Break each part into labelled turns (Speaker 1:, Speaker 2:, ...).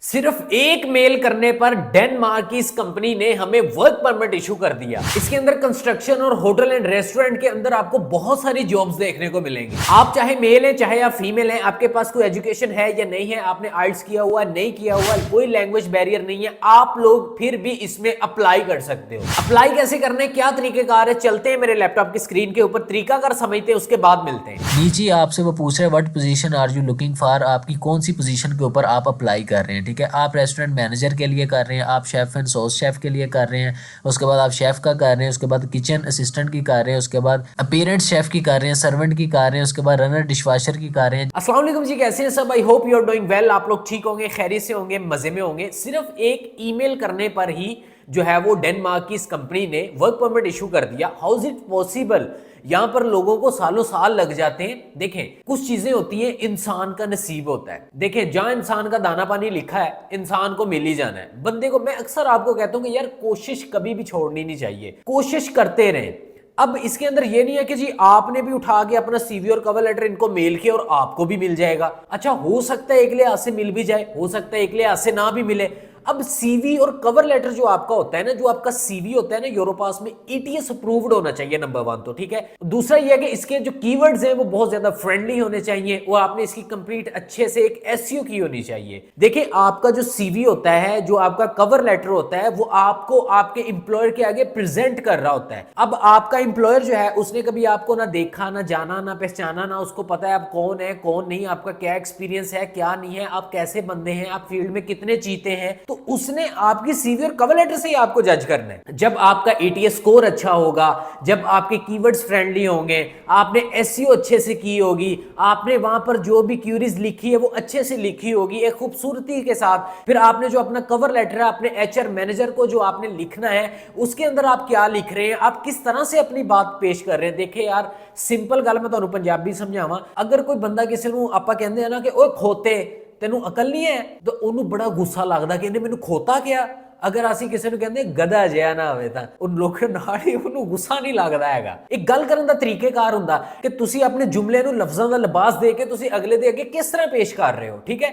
Speaker 1: सिर्फ एक मेल करने पर डेनमार्क की इस कंपनी ने हमें वर्क परमिट इशू कर दिया। इसके अंदर कंस्ट्रक्शन और होटल एंड रेस्टोरेंट के अंदर आपको बहुत सारी जॉब्स देखने को मिलेंगी। आप चाहे मेल हैं चाहे आप फीमेल हैं, आपके पास कोई एजुकेशन है या नहीं है, आपने आइल्स किया हुआ नहीं किया हुआ, कोई लैंग्वेज बैरियर नहीं है, आप लोग फिर भी इसमें अप्लाई कर सकते हो। अप्लाई कैसे करने, क्या तरीकेकार है, चलते हैं मेरे लैपटॉप की स्क्रीन के ऊपर, तरीकाकार समझते हैं, उसके बाद मिलते हैं।
Speaker 2: नीचे आपसे वो पूछ रहे हैं what position are you looking for, आपकी कौन सी पोजीशन के ऊपर आप अप्लाई कर रहे हैं। ठीक है, आप रेस्टोरेंट मैनेजर के लिए कर रहे हैं, आप शेफ एंड सॉस शेफ के लिए कर रहे हैं, उसके बाद आप शेफ का कर रहे हैं, उसके बाद किचन असिस्टेंट की कर रहे हैं, उसके बाद अपीयरेंस शेफ की कर रहे हैं, सर्वेंट की कर रहे हैं, उसके बाद रनर डिशवाशर की कर रहे हैं।
Speaker 1: अस्सलाम वालेकुम जी, कैसे हैं सब? I hope you are doing well. आप लोग ठीक होंगे, खैरियत से होंगे, मजे में होंगे। सिर्फ एक ईमेल करने पर ही जो है वो डेनमार्क की इस कंपनी ने वर्क परमिट इशू कर दिया। How is it possible? यहां पर लोगों को सालों साल लग जाते हैं। देखें, कुछ चीजें होती हैं, इंसान का नसीब होता है। देखें, जहां इंसान का दाना पानी लिखा है, इंसान को मिल ही जाना है। बंदे को मैं अक्सर आपको कहता हूं कि यार कोशिश कभी भी छोड़नी नहीं चाहिए, कोशिश करते रहें। अब इसके अंदर ये नहीं है कि जी आपने भी उठा के अपना सीवी और कवर लेटर इनको मेल किया और आपको भी मिल जाएगा। अच्छा, हो सकता है एक लिहाज से मिल भी जाए, हो सकता है एक लिहाज से ना भी मिले। अब सीवी और कवर लेटर जो आपका होता है ना, जो आपका सीवी होता है ना, यूरोपास में ईटीएस अप्रूव्ड होना चाहिए, नंबर 1 तो। ठीक है, दूसरा ये है कि इसके जो कीवर्ड्स हैं वो बहुत ज्यादा फ्रेंडली होने चाहिए और आपने इसकी कंप्लीट अच्छे से एक एसईओ की होनी चाहिए। देखिए, आपका जो सीवी होता है, जो आपका कवर लेटर होता है, वो आपको आपके एम्प्लॉयर के आगे प्रेजेंट कर रहा होता है। अब आपका एम्प्लॉयर जो है उसने कभी आपको ना देखा, ना जाना, ना पहचाना, ना उसको पता है आप कौन है कौन नहीं, आपका क्या एक्सपीरियंस है क्या नहीं है, आप कैसे बंदे हैं, आप फील्ड में कितने जीते हैं, तो उसने आपकी सीवी और कवर लेटर से ही आपको जज करना है। जब आपका एटीएस स्कोर अच्छा होगा, जब आपके कीवर्ड्स फ्रेंडली होंगे, आपने एसईओ अच्छे से की होगी, आपने वहां पर जो भी क्यूरीज लिखी है वो अच्छे से लिखी होगी एक खूबसूरती के साथ, फिर आपने जो अपना कवर लेटर है अपने एचआर मैनेजर को जो आपने लिखना है, उसके अंदर आप क्या लिख रहे हैं, आप किस तरह से अपनी बात पेश कर रहे हैं। देखिए यार, सिंपल गल मैं तुहानू पंजाबी समझावां, अगर कोई बंदा किसी को आपां कहंदे हैं ना कि ओए खोते तेनू अकल नहीं है, तो उन्होंने बड़ा गुस्सा लगता कि मैनू खोता क्या। अगर ਅਸੀਂ ਕਿਸੇ ਨੂੰ ਕਹਿੰਦੇ ਗਧਾ ਜਿਹਾ ਨਾ ਹੋਵੇ ਤਾਂ ਉਹ ਲੋਕਾਂ ਨਾਲ ਹੀ ਉਹਨੂੰ ਗੁੱਸਾ ਨਹੀਂ ਲੱਗਦਾ ਹੈਗਾ। ਇੱਕ ਗੱਲ ਕਰਨ ਦਾ ਤਰੀਕੇਕਾਰ ਹੁੰਦਾ ਕਿ ਤੁਸੀਂ ਆਪਣੇ ਜੁਮਲੇ ਨੂੰ ਲਫ਼ਜ਼ਾਂ ਦਾ ਲਿਬਾਸ ਦੇ ਕੇ ਤੁਸੀਂ ਅਗਲੇ ਦੇ ਅੱਗੇ ਕਿਸ ਤਰ੍ਹਾਂ पेश कर रहे हो। ठीक है,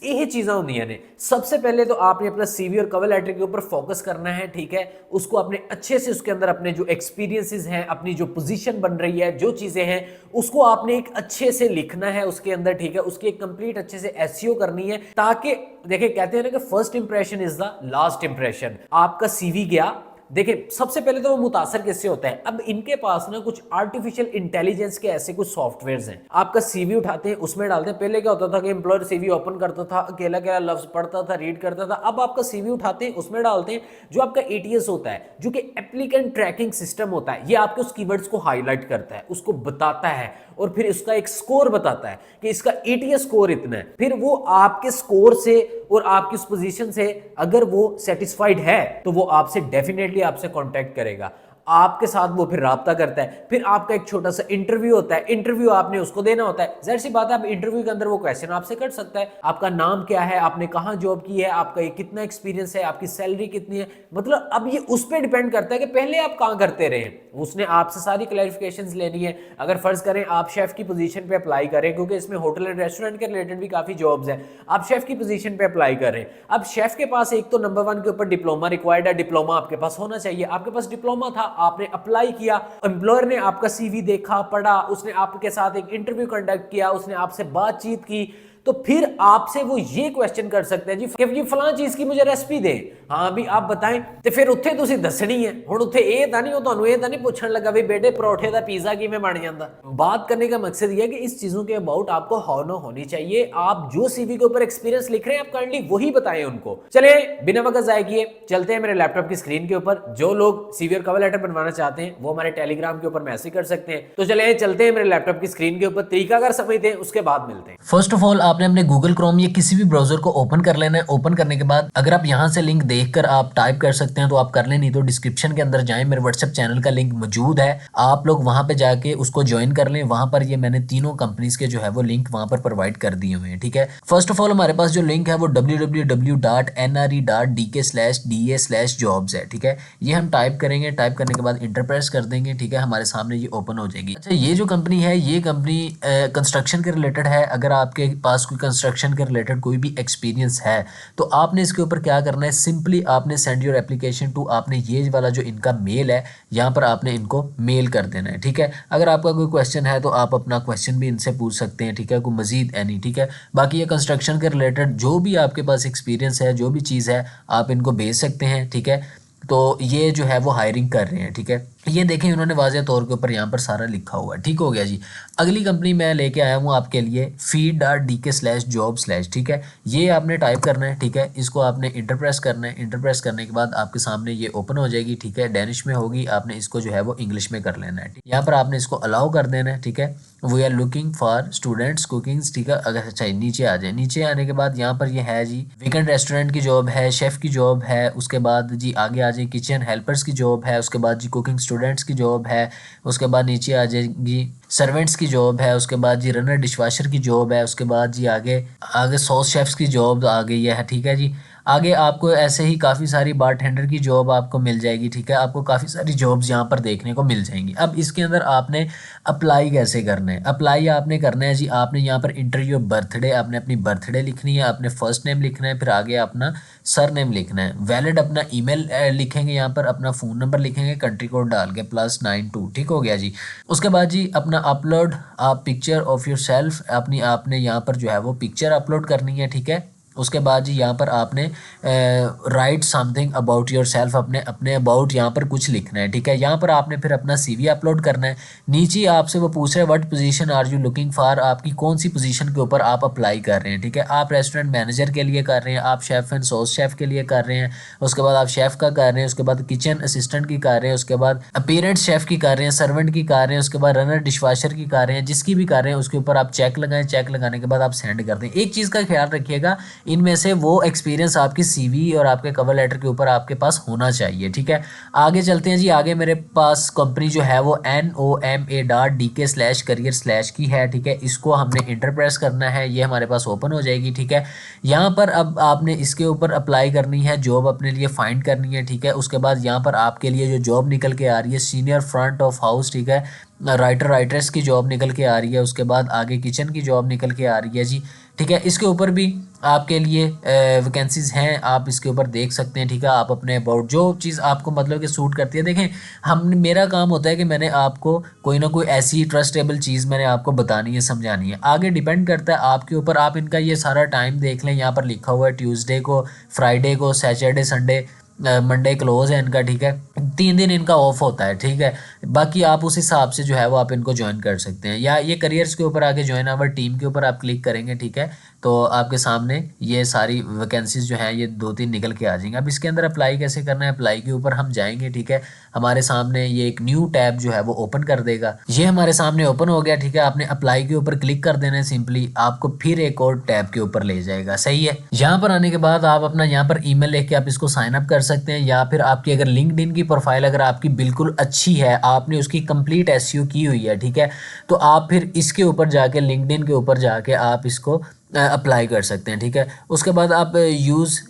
Speaker 1: यही चीज़ें होंदियां ने। सबसे पहले तो आपने अपना सीवी और कवर लेटर के ऊपर फोकस करना है। ठीक है, उसको अपने अच्छे से उसके अंदर अपने जो एक्सपीरियंसेस हैं, अपनी जो पोजीशन बन रही है, जो चीज़ें हैं, उसको आपने एक अच्छे से लिखना है उसके अंदर। ठीक है, उसकी एक कंप्लीट अच्छे से एसईओ करनी है, ताकि देखिए कहते हैं ना कि first impression is the last impression. आपका सीवी गया, देखिए सबसे पहले तो वो मुतासर किससे होता है। अब इनके पास ना कुछ आर्टिफिशियल इंटेलिजेंस के ऐसे कुछ सॉफ्टवेयर्स हैं। आपका सीवी उठाते हैं, उसमें डालते हैं। पहले क्या होता था कि एम्प्लॉयर सीवी ओपन करता था, अकेला अकेला लफ्ज पढ़ता था, रीड करता था। अब आपका सीवी उठाते हैं, उसमें डालते हैं। जो आपका एटीएस होता है, जो कि एप्लीकेंट ट्रैकिंग सिस्टम होता है, ये आपके उस कीवर्ड्स को हाईलाइट करता है, उसको बताता है और फिर इसका एक स्कोर बताता है कि इसका एटीएस स्कोर इतना है। फिर वो आपके स्कोर से और आपकी उस पोजीशन से अगर वो सेटिस्फाइड है तो वो आपसे डेफिनेटली आपसे कांटेक्ट करेगा, आपके साथ वो फिर राब्ता करता है। फिर आपका एक छोटा सा इंटरव्यू होता है, इंटरव्यू आपने उसको देना होता है। जाहिर सी बात है, आप इंटरव्यू के अंदर वो क्वेश्चन आपसे कर सकता है, आपका नाम क्या है, आपने कहाँ जॉब की है, आपका ये कितना एक्सपीरियंस है, आपकी सैलरी कितनी है। मतलब अब ये उस पर डिपेंड करता है कि पहले आप कहाँ करते रहे। उसने आपसे सारी क्लैरिफिकेशंस लेनी है। अगर फर्ज करें आप शेफ की पोजीशन पे अप्लाई करें, क्योंकि इसमें होटल एंड रेस्टोरेंट के रिलेटेड भी काफी जॉब्स हैं, आप शेफ की पोजीशन पे अप्लाई करें। अब शेफ के पास एक तो नंबर 1 के ऊपर डिप्लोमा रिक्वायर्ड है, डिप्लोमा आपके पास होना चाहिए। आपके पास डिप्लोमा था, आपने अप्लाई किया, एम्प्लॉयर ने आपका सीवी देखा, पढ़ा, उसने आपके साथ एक इंटरव्यू कंडक्ट किया, उसने आपसे बातचीत की, तो फिर आपसे वो ये क्वेश्चन कर सकते हैं जी कि ये फलां चीज की मुझे रेसिपी दे, हाँ भी आप बताएं। तो फिर उत्थे तुसी दसनी है। हुण उत्थे ये तां नहीं, वो तुहानूं ये तां नहीं पूछण लगा भी बेटे परोठे दा पिज़्ज़ा किवें बन जांदा। बात करने का मकसद ये है कि इस चीज़ों के अबाउट आपको हौनो होनी चाहिए। आप जो सीवी के ऊपर एक्सपीरियंस लिख रहे हैं, आप काइंडली वही बताएं उनको। चलिए बिना वक्त ज़ाय किए चलते हैं मेरे लैपटॉप की स्क्रीन के ऊपर। जो लोग सीवी और कवर लेटर बनवाना चाहते हैं वो हमारे टेलीग्राम के ऊपर मैसेज कर सकते हैं। तो चले चलते हैं मेरे लैपटॉप की स्क्रीन के ऊपर, तरीकाकार समझते हैं, उसके बाद मिलते हैं।
Speaker 2: फर्स्ट ऑफ ऑल आपने अपने गूगल क्रोम या किसी भी ब्राउजर को ओपन कर लेना है। ओपन करने के बाद अगर आप यहाँ से लिंक देखकर आप टाइप कर सकते हैं तो आप कर लें, नहीं तो डिस्क्रिप्शन के अंदर जाएं, मेरे व्हाट्सएप चैनल का लिंक मौजूद है, आप लोग वहां पे जाके उसको ज्वाइन कर लें। वहां पर ये मैंने तीनों कंपनीज के जो है वो लिंक वहां पर प्रोवाइड कर दिए हुए हैं। ठीक है, फर्स्ट ऑफ ऑल हमारे पास जो लिंक है वो www.nre.dk/da/jobs है। ठीक है, ये हम टाइप करेंगे, टाइप करने के बाद इंटर प्रेस कर देंगे। ठीक है, हमारे सामने ये ओपन हो जाएगी। अच्छा, ये जो कंपनी है ये कंपनी कंस्ट्रक्शन के रिलेटेड है। अगर आपके पास पास कोई कंस्ट्रक्शन के रिलेटेड कोई भी एक्सपीरियंस है तो आपने इसके ऊपर क्या करना है, सिंपली आपने सेंड योर एप्लीकेशन टू, आपने ये वाला जो इनका मेल है यहाँ पर आपने इनको मेल कर देना है, ठीक है। अगर आपका कोई क्वेश्चन है तो आप अपना क्वेश्चन भी इनसे पूछ सकते हैं, ठीक है, कोई मजीद एनी, ठीक है। बाकी ये कंस्ट्रक्शन के रिलेटेड जो भी आपके पास एक्सपीरियंस है, जो भी चीज़ है आप इनको भेज सकते हैं, ठीक है। तो ये जो है वो हायरिंग कर रहे हैं, ठीक है। ये देखें उन्होंने वाज़े तौर के ऊपर यहाँ पर सारा लिखा हुआ है, ठीक हो गया जी। अगली कंपनी मैं लेके आया हूँ आपके लिए feed.dk/job/, ठीक है। ये आपने टाइप करना है, ठीक है। इसको आपने इंटर प्रेस करना है, इंटर प्रेस करने के बाद आपके सामने ये ओपन हो जाएगी, ठीक है। डेनिश में होगी, आपने इसको जो है वो इंग्लिश में कर लेना है। यहाँ पर आपने इसको अलाउ कर देना है, ठीक है। We are looking for students cookings, ठीक है। अगर अच्छा नीचे आ जाए, नीचे आने के बाद यहाँ पर ये है जी वीकेंड रेस्टोरेंट की जॉब है, शेफ़ की जॉब है, उसके बाद जी आगे आ जाए किचन हेल्पर्स की जॉब है, उसके बाद जी कुकिंग स्टूडेंट्स की जॉब है, उसके बाद नीचे आ जाएगी सर्वेंट्स की जॉब है, उसके बाद जी रनर डिशवाशर की जॉब है, उसके बाद जी आगे आगे सॉस शेफ्स की जॉब आ गई है, ठीक है जी। आगे आपको ऐसे ही काफ़ी सारी बारटेंडर की जॉब आपको मिल जाएगी, ठीक है। आपको काफ़ी सारी जॉब्स यहाँ पर देखने को मिल जाएंगी। अब इसके अंदर आपने अप्लाई कैसे करना है, अप्लाई आपने करना है जी, आपने यहाँ पर इंटर योर बर्थडे, आपने अपनी बर्थडे लिखनी है, आपने फर्स्ट नेम लिखना है, फिर आगे अपना सर नेम लिखना है, वैलिड अपना ईमेल लिखेंगे, यहाँ पर अपना फ़ोन नंबर लिखेंगे, कंट्री कोड डाल के +92, ठीक हो गया जी। उसके बाद जी अपना अपलोड आप पिक्चर ऑफ योर सेल्फ, अपनी आपने यहाँ पर जो है वो पिक्चर अपलोड करनी है, ठीक है। उसके बाद जी यहाँ पर आपने right something about your self, अपने अपने अबाउट यहाँ पर कुछ लिखना है, ठीक है। यहाँ पर आपने फिर अपना CV अपलोड करना है। नीचे आपसे वो पूछ रहे हैं what position are you looking for, आपकी कौन सी पोजीशन के ऊपर आप अप्लाई कर रहे हैं, ठीक है। आप रेस्टोरेंट मैनेजर के लिए कर रहे हैं, आप शेफ़ एंड सॉस शेफ़ के लिए कर रहे हैं, उसके बाद आप शेफ़ का कर रहे हैं, उसके बाद किचन असिस्टेंट की कर रहे हैं, उसके बाद अपीयरेंस शेफ़ की कर रहे हैं, सर्वेंट की कर रहे हैं, उसके बाद रनर डिशवाशर की कर रहे हैं, जिसकी भी कर रहे हैं उसके ऊपर आप चेक लगाएं। चेक लगाने के बाद आप सेंड कर दें। एक चीज़ का ख्याल रखिएगा, इनमें से वो एक्सपीरियंस आपकी CV और आपके कवर लेटर के ऊपर आपके पास होना चाहिए, ठीक है। आगे चलते हैं जी, आगे मेरे पास कंपनी जो है वो NOMA.DK/career/ की है, ठीक है। इसको हमने इंटर प्रेस करना है, ये हमारे पास ओपन हो जाएगी, ठीक है। यहाँ पर अब आपने इसके ऊपर अप्लाई करनी है, जॉब अपने लिए फाइंड करनी है, ठीक है। उसके बाद यहाँ पर आपके लिए जो जॉब निकल के आ रही है सीनियर फ्रंट ऑफ हाउस, ठीक है, राइटर्स की जॉब निकल के आ रही है, उसके बाद आगे किचन की जॉब निकल के आ रही है जी, ठीक है। इसके ऊपर भी आपके लिए वैकेंसीज़ हैं, आप इसके ऊपर देख सकते हैं, ठीक है। आप अपने अबाउट जो चीज़ आपको मतलब कि सूट करती है, देखें हम मेरा काम होता है कि मैंने आपको कोई ना कोई ऐसी ट्रस्टेबल चीज़ मैंने आपको बतानी है, समझानी है। आगे डिपेंड करता है आपके ऊपर, आप इनका ये सारा टाइम देख लें, यहाँ पर लिखा हुआ है ट्यूसडे को, फ्राइडे को, सैटरडे संडे, मंडे क्लोज है इनका, ठीक है। 3 दिन इनका ऑफ होता है, ठीक है। बाकी आप उस हिसाब से जो है वो आप इनको ज्वाइन कर सकते हैं, या ये करियर्स के ऊपर आके ज्वाइन आवर टीम के ऊपर आप क्लिक करेंगे, ठीक है। तो आपके सामने ये सारी वैकेंसीज जो हैं ये 2-3 निकल के आ जाएंगे। अब इसके अंदर अप्लाई कैसे करना है, अप्लाई के ऊपर हम जाएंगे, ठीक है। हमारे सामने ये एक न्यू टैब जो है वो ओपन कर देगा, ये हमारे सामने ओपन हो गया, ठीक है। आपने अप्लाई के ऊपर क्लिक कर देना है, सिंपली आपको फिर एक और टैब के ऊपर ले जाएगा, सही है। यहाँ पर आने के बाद आप अपना यहाँ पर ईमेल लेके आप इसको साइन अप कर सकते हैं, या फिर आपकी अगर लिंक्डइन की प्रोफाइल अगर आपकी बिल्कुल अच्छी है, आपने उसकी कंप्लीट SEO की हुई है, ठीक है, तो आप फिर इसके ऊपर जाके लिंक्डइन के ऊपर जाके आप इसको अप्लाई कर सकते हैं, ठीक है। उसके बाद आप यूज़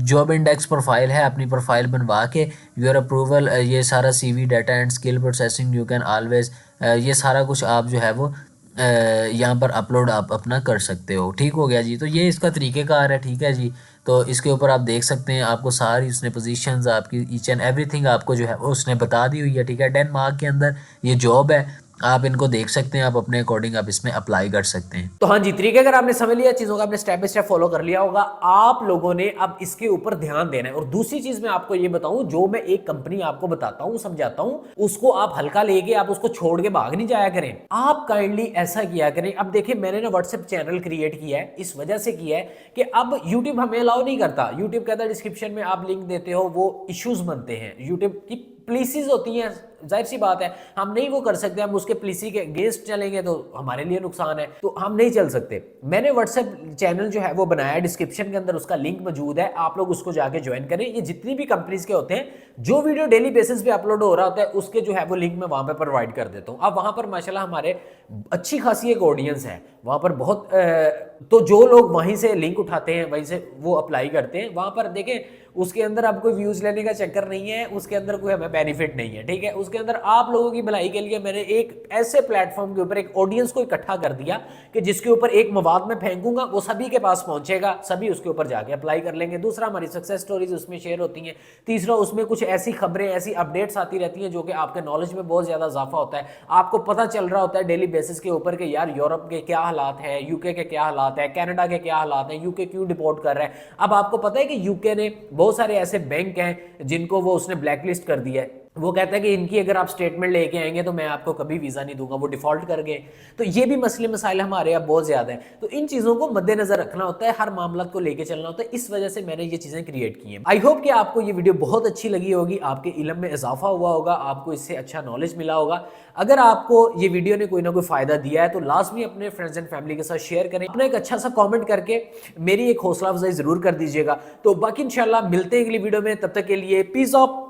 Speaker 2: जॉब इंडेक्स प्रोफाइल है, अपनी प्रोफाइल बनवा के योर अप्रूवल, ये सारा CV data and skill processing you can always, ये सारा कुछ आप जो है वो यहाँ पर अपलोड आप अपना कर सकते हो, ठीक हो गया जी। तो ये इसका तरीक़ेकार है, ठीक है जी। तो इसके ऊपर आप देख सकते हैं, आपको सारी उसने पोजीशंस आपकी ईच एंड एवरीथिंग आपको जो है वो उसने बता दी हुई है, ठीक है। डेनमार्क के अंदर ये जॉब है, आप इनको देख सकते हैं, आप अपने अकॉर्डिंग आप इसमें अप्लाई कर सकते हैं।
Speaker 1: तो हाँ जी, तरीके अगर आपने समझ लिया, चीजों का आपने स्टेप बाय स्टेप फॉलो कर लिया होगा, आप लोगों ने अब इसके ऊपर ध्यान देना है। और दूसरी चीज मैं आपको ये बताऊं, जो मैं एक कंपनी आपको बताता हूं, समझाता हूं, उसको आप हल्का लेके आप उसको छोड़ के भाग नहीं जाया करें। आप काइंडली ऐसा किया करें। अब देखिए मैंने ना व्हाट्सएप चैनल क्रिएट किया है, इस वजह से किया है कि अब यूट्यूब हमें अलाउ नहीं करता। यूट्यूब कहता है डिस्क्रिप्शन में आप लिंक देते हो, वो इश्यूज बनते हैं, यूट्यूब की प्लीसीज होती हैं, जाहिर सी बात है हम नहीं वो कर सकते। हम उसके प्लीसी के अगेंस्ट चलेंगे तो हमारे लिए नुकसान है, तो हम नहीं चल सकते। मैंने व्हाट्सएप चैनल जो है वो बनाया, डिस्क्रिप्शन के अंदर उसका लिंक मौजूद है, आप लोग उसको जाके ज्वाइन करें। ये जितनी भी कंपनीज के होते हैं, जो वीडियो डेली बेसिस पे अपलोड हो रहा होता है, उसके जो है वो लिंक मैं वहां पे प्रोवाइड कर देता हूं। अब वहां पर माशाल्लाह हमारे अच्छी खासी एक ऑडियंस है, वहाँ पर बहुत तो जो लोग वहीं से लिंक उठाते हैं वहीं से वो अप्लाई करते हैं, वहाँ पर देखें उसके अंदर अब कोई व्यूज़ लेने का चक्कर नहीं है, उसके अंदर कोई हमें बेनिफिट नहीं है, ठीक है। उसके अंदर आप लोगों की भलाई के लिए मैंने एक ऐसे प्लेटफॉर्म के ऊपर एक ऑडियंस को इकट्ठा कर दिया कि जिसके ऊपर एक मवाद में फेंकूंगा वो सभी के पास पहुंचेगा, सभी उसके ऊपर जाके अप्लाई कर लेंगे। दूसरा, हमारी सक्सेस स्टोरीज उसमें शेयर होती हैं। तीसरा, उसमें कुछ ऐसी खबरें, ऐसी अपडेट्स आती रहती हैं जो कि आपके नॉलेज में बहुत ज़्यादा इजाफा होता है। आपको पता चल रहा होता है डेली बेसिस के ऊपर कि यार यूरोप के क्या हालात है, यूके के क्या हालात है, कनाडा के क्या हालात हैं, यूके क्यों डिपोर्ट कर रहा है। अब आपको पता है कि यूके ने बहुत सारे ऐसे बैंक हैं जिनको वो उसने ब्लैकलिस्ट कर दिया है। वो कहता है कि इनकी अगर आप स्टेटमेंट लेके आएंगे तो मैं आपको कभी वीज़ा नहीं दूंगा, वो डिफॉल्ट कर गए। तो ये भी मसले मसाइल हमारे अब बहुत ज़्यादा हैं। तो इन चीज़ों को मद्देनजर रखना होता है, हर मामला को लेके चलना होता है। इस वजह से मैंने ये चीज़ें क्रिएट की हैं। आई होप कि आपको ये वीडियो बहुत अच्छी लगी होगी, आपके इल्म में इजाफा हुआ होगा, आपको इससे अच्छा नॉलेज मिला होगा। अगर आपको ये वीडियो ने कोई ना कोई फ़ायदा दिया है तो लाजमी अपने फ्रेंड्स एंड फैमिली के साथ शेयर करें। अपना एक अच्छा सा कॉमेंट करके मेरी एक हौसला अफजाई ज़रूर कर दीजिएगा। तो बाकी इंशाल्लाह मिलते हैं अगली वीडियो में, तब तक के लिए पीस ऑफ